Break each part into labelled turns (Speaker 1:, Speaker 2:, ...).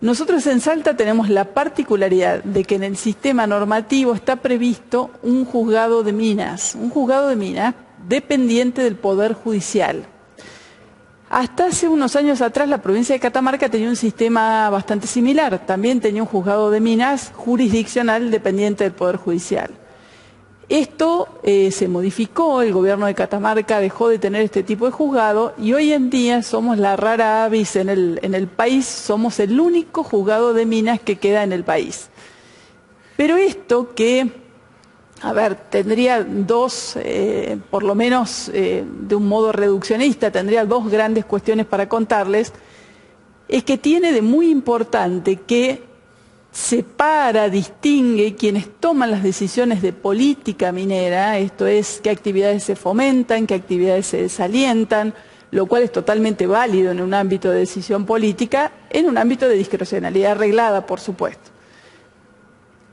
Speaker 1: Nosotros en Salta tenemos la particularidad de que en el sistema normativo está previsto un juzgado de minas dependiente del Poder Judicial. Hasta hace unos años atrás la provincia de Catamarca tenía un sistema bastante similar, también tenía un juzgado de minas jurisdiccional dependiente del Poder Judicial. Esto se modificó, el gobierno de Catamarca dejó de tener este tipo de juzgado y hoy en día somos la rara avis en el país, somos el único juzgado de minas que queda en el país. Pero esto que, a ver, tendría dos, por lo menos de un modo reduccionista, tendría dos grandes cuestiones para contarles, es que tiene de muy importante que separa, distingue quienes toman las decisiones de política minera, esto es, qué actividades se fomentan, qué actividades se desalientan, lo cual es totalmente válido en un ámbito de decisión política, en un ámbito de discrecionalidad arreglada, por supuesto.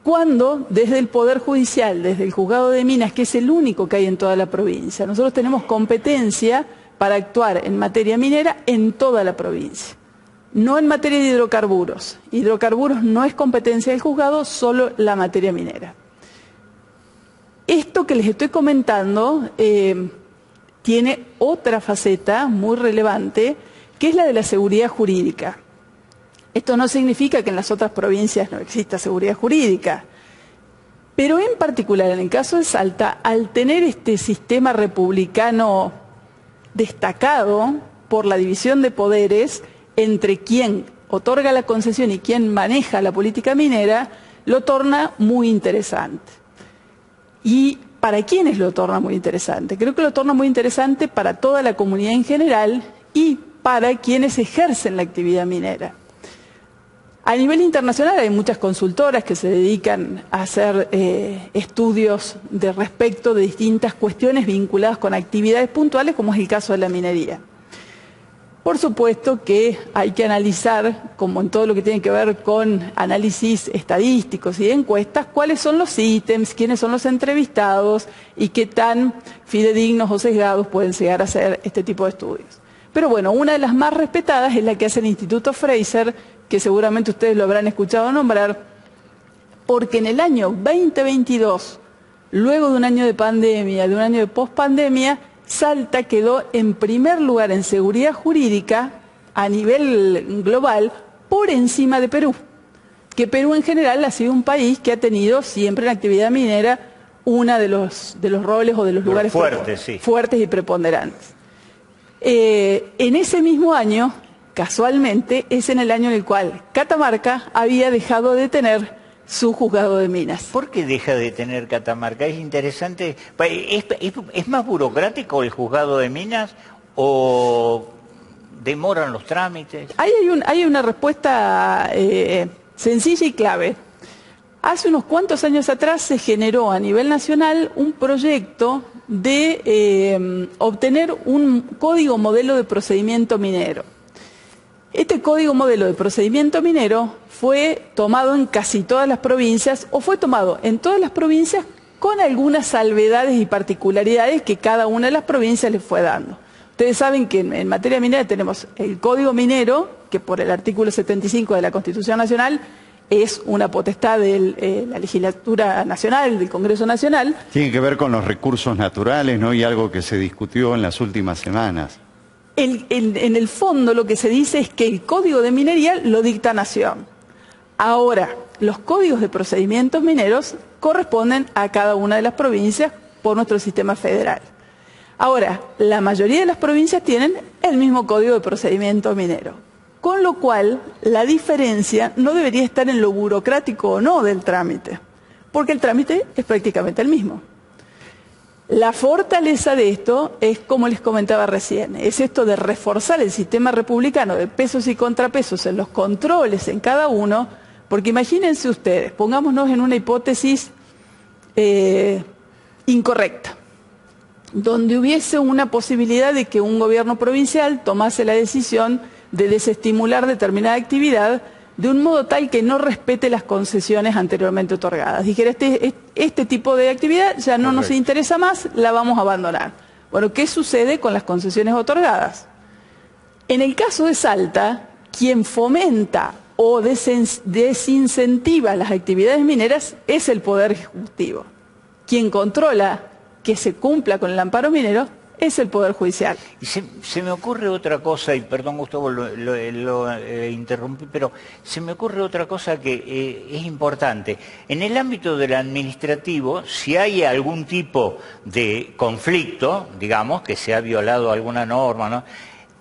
Speaker 1: Cuando desde el Poder Judicial, desde el Juzgado de Minas, que es el único que hay en toda la provincia, nosotros tenemos competencia para actuar en materia minera en toda la provincia. No en materia de hidrocarburos. Hidrocarburos no es competencia del juzgado, solo la materia minera. Esto que les estoy comentando tiene otra faceta muy relevante, que es la de la seguridad jurídica. Esto no significa que en las otras provincias no exista seguridad jurídica, pero en particular en el caso de Salta, al tener este sistema republicano destacado por la división de poderes entre quien otorga la concesión y quien maneja la política minera, lo torna muy interesante. ¿Y para quiénes lo torna muy interesante? Creo que lo torna muy interesante para toda la comunidad en general y para quienes ejercen la actividad minera. A nivel internacional hay muchas consultoras que se dedican a hacer estudios de respecto de distintas cuestiones vinculadas con actividades puntuales, como es el caso de la minería. Por supuesto que hay que analizar, como en todo lo que tiene que ver con análisis estadísticos y de encuestas, cuáles son los ítems, quiénes son los entrevistados y qué tan fidedignos o sesgados pueden llegar a ser este tipo de estudios. Pero bueno, una de las más respetadas es la que hace el Instituto Fraser, que seguramente ustedes lo habrán escuchado nombrar, porque en el año 2022, luego de un año de pandemia, de un año de pospandemia, Salta quedó en primer lugar en seguridad jurídica a nivel global por encima de Perú, que Perú en general ha sido un país que ha tenido siempre en la actividad minera uno de los roles o de los lugares fuertes y preponderantes. En ese mismo año, casualmente, es en el año en el cual Catamarca había dejado de tener su juzgado de minas.
Speaker 2: ¿Por qué deja de tener Catamarca? Es interesante. ¿Es más burocrático el juzgado de minas o demoran los trámites?
Speaker 1: Hay una respuesta sencilla y clave. Hace unos cuantos años atrás se generó a nivel nacional un proyecto de obtener un código modelo de procedimiento minero. Este código modelo de procedimiento minero fue tomado en casi todas las provincias, o fue tomado en todas las provincias con algunas salvedades y particularidades que cada una de las provincias les fue dando. Ustedes saben que en materia minera tenemos el Código Minero, que por el artículo 75 de la Constitución Nacional es una potestad de la legislatura nacional, del Congreso Nacional.
Speaker 3: Tiene que ver con los recursos naturales, ¿no? Y algo que se discutió en las últimas semanas.
Speaker 1: En el fondo lo que se dice es que el Código de Minería lo dicta Nación. Ahora, los códigos de procedimientos mineros corresponden a cada una de las provincias por nuestro sistema federal. Ahora, la mayoría de las provincias tienen el mismo código de procedimiento minero, con lo cual la diferencia no debería estar en lo burocrático o no del trámite, porque el trámite es prácticamente el mismo. La fortaleza de esto es, como les comentaba recién, es esto de reforzar el sistema republicano de pesos y contrapesos en los controles en cada uno, porque imagínense ustedes, pongámonos en una hipótesis incorrecta, donde hubiese una posibilidad de que un gobierno provincial tomase la decisión de desestimular determinada actividad de un modo tal que no respete las concesiones anteriormente otorgadas. Dijera, este tipo de actividad ya no nos interesa más, la vamos a abandonar. Bueno, ¿qué sucede con las concesiones otorgadas? En el caso de Salta, quien fomenta o desincentiva las actividades mineras es el Poder Ejecutivo. Quien controla que se cumpla con el amparo minero es el Poder Judicial.
Speaker 2: Y se me ocurre otra cosa, y perdón Gustavo, lo interrumpí, pero se me ocurre otra cosa que es importante. En el ámbito del administrativo, si hay algún tipo de conflicto, digamos, que se ha violado alguna norma, ¿no?,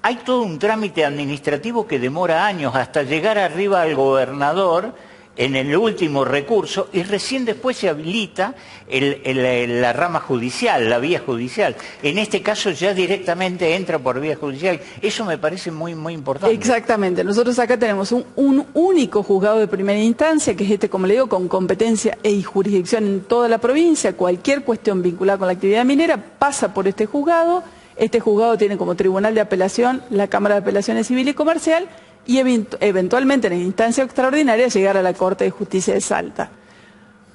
Speaker 2: hay todo un trámite administrativo que demora años hasta llegar arriba al gobernador en el último recurso, y recién después se habilita la rama judicial, la vía judicial. En este caso ya directamente entra por vía judicial. Eso me parece muy, muy importante.
Speaker 1: Exactamente. Nosotros acá tenemos un único juzgado de primera instancia, que es este, como le digo, con competencia y jurisdicción en toda la provincia. Cualquier cuestión vinculada con la actividad minera pasa por este juzgado. Este juzgado tiene como tribunal de apelación la Cámara de Apelaciones Civil y Comercial, y eventualmente en instancia extraordinaria llegar a la Corte de Justicia de Salta.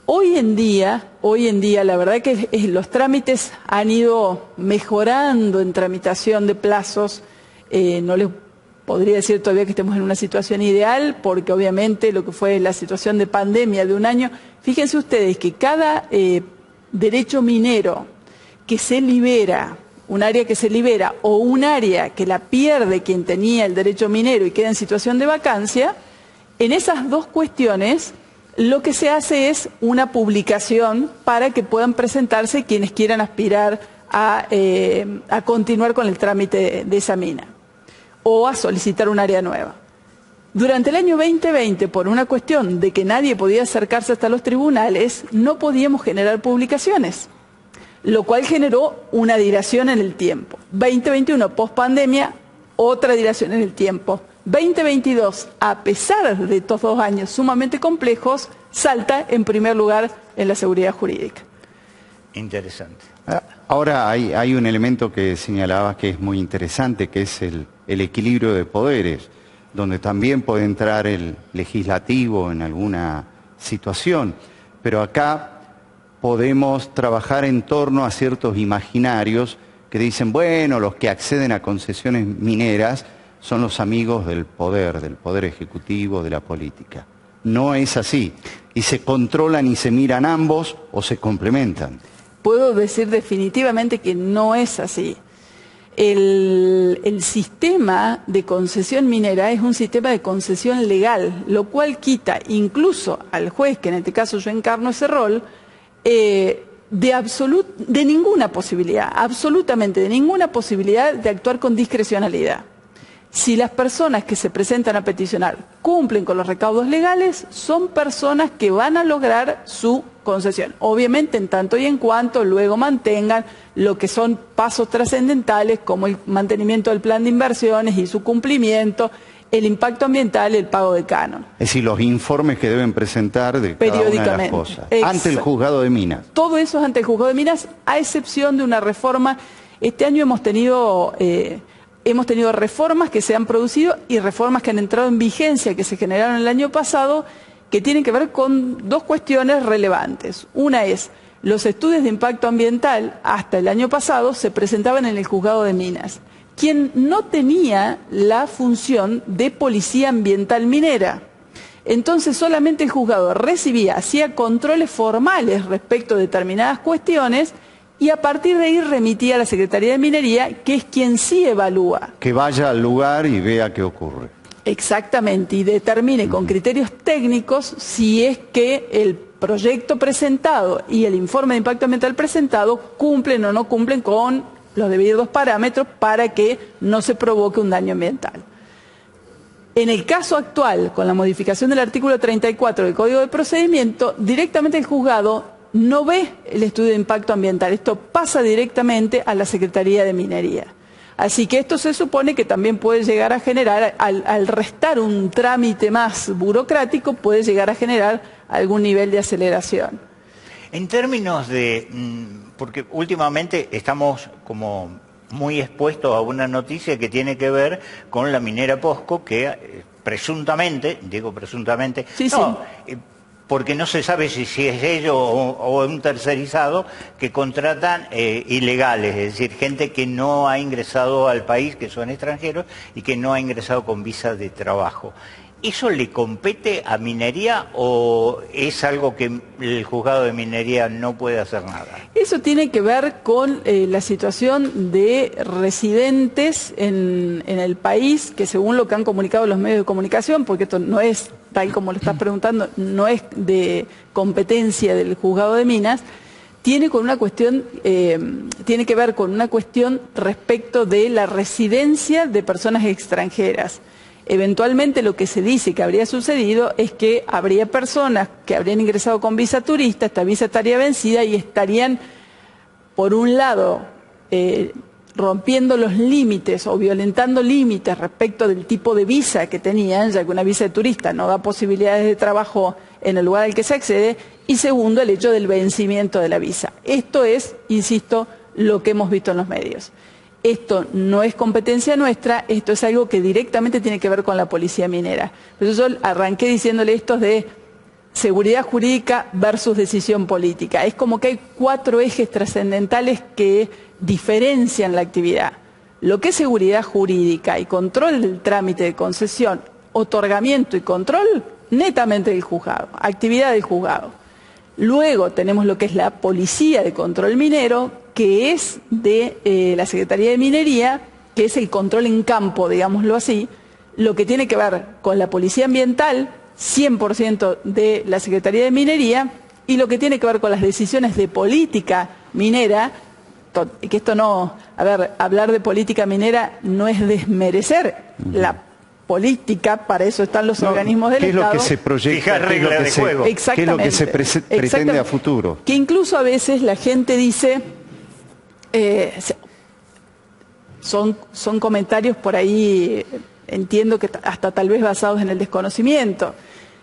Speaker 1: Hoy en día, la verdad que los trámites han ido mejorando en tramitación de plazos. No les podría decir todavía que estemos en una situación ideal, porque obviamente lo que fue la situación de pandemia de un año, fíjense ustedes que cada derecho minero que se libera, un área que se libera o un área que la pierde quien tenía el derecho minero y queda en situación de vacancia, en esas dos cuestiones lo que se hace es una publicación para que puedan presentarse quienes quieran aspirar a continuar con el trámite de esa mina o a solicitar un área nueva. Durante el año 2020, por una cuestión de que nadie podía acercarse hasta los tribunales, no podíamos generar publicaciones, lo cual generó una dilación en el tiempo. 2021, post-pandemia, otra dilación en el tiempo. 2022, a pesar de estos 2 años sumamente complejos, Salta en primer lugar en la seguridad jurídica.
Speaker 2: Interesante.
Speaker 3: Ahora hay un elemento que señalabas que es muy interesante, que es el equilibrio de poderes, donde también puede entrar el legislativo en alguna situación, pero acá podemos trabajar en torno a ciertos imaginarios que dicen, bueno, los que acceden a concesiones mineras son los amigos del poder ejecutivo, de la política. No es así. Y se controlan y se miran ambos o se complementan.
Speaker 1: Puedo decir definitivamente que no es así. El sistema de concesión minera es un sistema de concesión legal, lo cual quita incluso al juez, que en este caso yo encarno ese rol, de ninguna posibilidad, absolutamente de ninguna posibilidad de actuar con discrecionalidad. Si las personas que se presentan a peticionar cumplen con los recaudos legales, son personas que van a lograr su concesión. Obviamente, en tanto y en cuanto luego mantengan lo que son pasos trascendentales, como el mantenimiento del plan de inversiones y su cumplimiento, el impacto ambiental y el pago de canon.
Speaker 3: Es decir, los informes que deben presentar de cada una de las cosas. Ante el juzgado de minas.
Speaker 1: Todo eso es ante el juzgado de minas, a excepción de una reforma. Este año hemos tenido reformas que se han producido y reformas que han entrado en vigencia, que se generaron el año pasado, que tienen que ver con 2 cuestiones relevantes. Una es, los estudios de impacto ambiental hasta el año pasado se presentaban en el juzgado de minas, quien no tenía la función de policía ambiental minera. Entonces solamente el juzgado recibía, hacía controles formales respecto a determinadas cuestiones y a partir de ahí remitía a la Secretaría de Minería, que es quien sí evalúa.
Speaker 3: Que vaya al lugar y vea qué ocurre.
Speaker 1: Exactamente, y determine con criterios técnicos si es que el proyecto presentado y el informe de impacto ambiental presentado cumplen o no cumplen con los debidos parámetros para que no se provoque un daño ambiental. En el caso actual, con la modificación del artículo 34 del Código de Procedimiento, directamente el juzgado no ve el estudio de impacto ambiental. Esto pasa directamente a la Secretaría de Minería. Así que esto se supone que también puede llegar a generar, al restar un trámite más burocrático, puede llegar a generar algún nivel de aceleración.
Speaker 2: En términos de, porque últimamente estamos como muy expuestos a una noticia que tiene que ver con la minera POSCO, que presuntamente, digo presuntamente,
Speaker 1: sí,
Speaker 2: no,
Speaker 1: sí.
Speaker 2: Porque no se sabe si es ellos o un tercerizado que contratan ilegales, es decir, gente que no ha ingresado al país, que son extranjeros y que no ha ingresado con visa de trabajo. ¿Eso le compete a Minería o es algo que el juzgado de Minería no puede hacer nada?
Speaker 1: Eso tiene que ver con la situación de residentes en el país, que según lo que han comunicado los medios de comunicación, porque esto no es, tal como lo estás preguntando, no es de competencia del juzgado de Minas, tiene que ver con una cuestión respecto de la residencia de personas extranjeras. Eventualmente lo que se dice que habría sucedido es que habría personas que habrían ingresado con visa turista, esta visa estaría vencida y estarían, por un lado, rompiendo los límites o violentando límites respecto del tipo de visa que tenían, ya que una visa de turista no da posibilidades de trabajo en el lugar al que se accede, y segundo, el hecho del vencimiento de la visa. Esto es, insisto, lo que hemos visto en los medios. Esto no es competencia nuestra, esto es algo que directamente tiene que ver con la policía minera. Por eso yo arranqué diciéndole esto de seguridad jurídica versus decisión política. Es como que hay 4 ejes trascendentales que diferencian la actividad. Lo que es seguridad jurídica y control del trámite de concesión, otorgamiento y control, netamente del juzgado, actividad del juzgado. Luego tenemos lo que es la policía de control minero, que es de la Secretaría de Minería, que es el control en campo, digámoslo así, lo que tiene que ver con la policía ambiental, 100% de la Secretaría de Minería, y lo que tiene que ver con las decisiones de política minera, que esto no, a ver, hablar de política minera no es desmerecer la política, para eso están los organismos del Estado.
Speaker 3: ¿Qué es lo que se proyecta? ¿Qué es lo que se pretende a futuro?
Speaker 1: Que incluso a veces la gente dice, son comentarios por ahí, entiendo que hasta tal vez basados en el desconocimiento.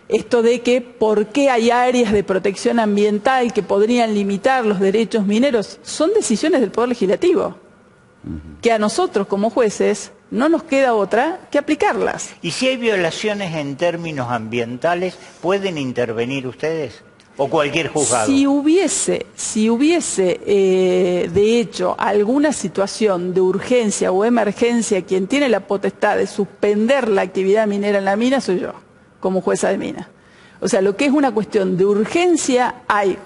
Speaker 1: Esto de que por qué hay áreas de protección ambiental que podrían limitar los derechos mineros, son decisiones del Poder Legislativo, que a nosotros como jueces no nos queda otra que aplicarlas.
Speaker 2: ¿Y si hay violaciones en términos ambientales, pueden intervenir ustedes? ¿O cualquier juzgado?
Speaker 1: Si hubiese de hecho alguna situación de urgencia o emergencia, quien tiene la potestad de suspender la actividad minera en la mina soy yo, como jueza de mina. O sea, lo que es una cuestión de urgencia, hay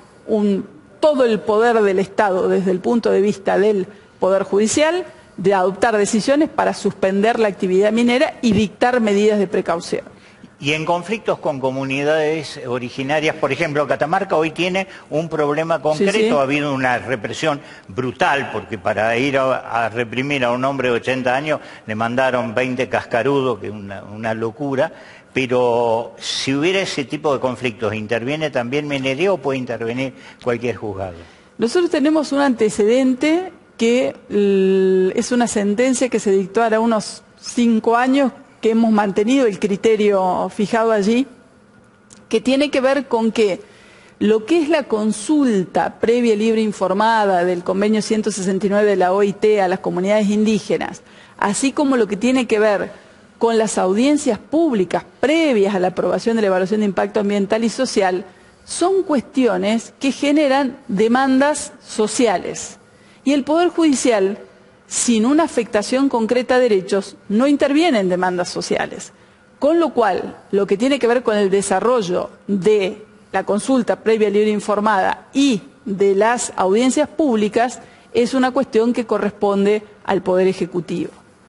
Speaker 1: todo el poder del Estado desde el punto de vista del Poder Judicial de adoptar decisiones para suspender la actividad minera y dictar medidas de precaución.
Speaker 2: Y en conflictos con comunidades originarias, por ejemplo, Catamarca hoy tiene un problema concreto, sí. Ha habido una represión brutal, porque para ir a reprimir a un hombre de 80 años le mandaron 20 cascarudos, que es una locura, pero si hubiera ese tipo de conflictos, ¿interviene también Minería o puede intervenir cualquier juzgado?
Speaker 1: Nosotros tenemos un antecedente que es una sentencia que se dictó ahora unos 5 años, que hemos mantenido el criterio fijado allí, que tiene que ver con que lo que es la consulta previa libre informada del convenio 169 de la OIT a las comunidades indígenas, así como lo que tiene que ver con las audiencias públicas previas a la aprobación de la evaluación de impacto ambiental y social, son cuestiones que generan demandas sociales. Y el Poder Judicial, sin una afectación concreta a derechos, no interviene en demandas sociales. Con lo cual, lo que tiene que ver con el desarrollo de la consulta previa libre informada y de las audiencias públicas es una cuestión que corresponde al Poder Ejecutivo.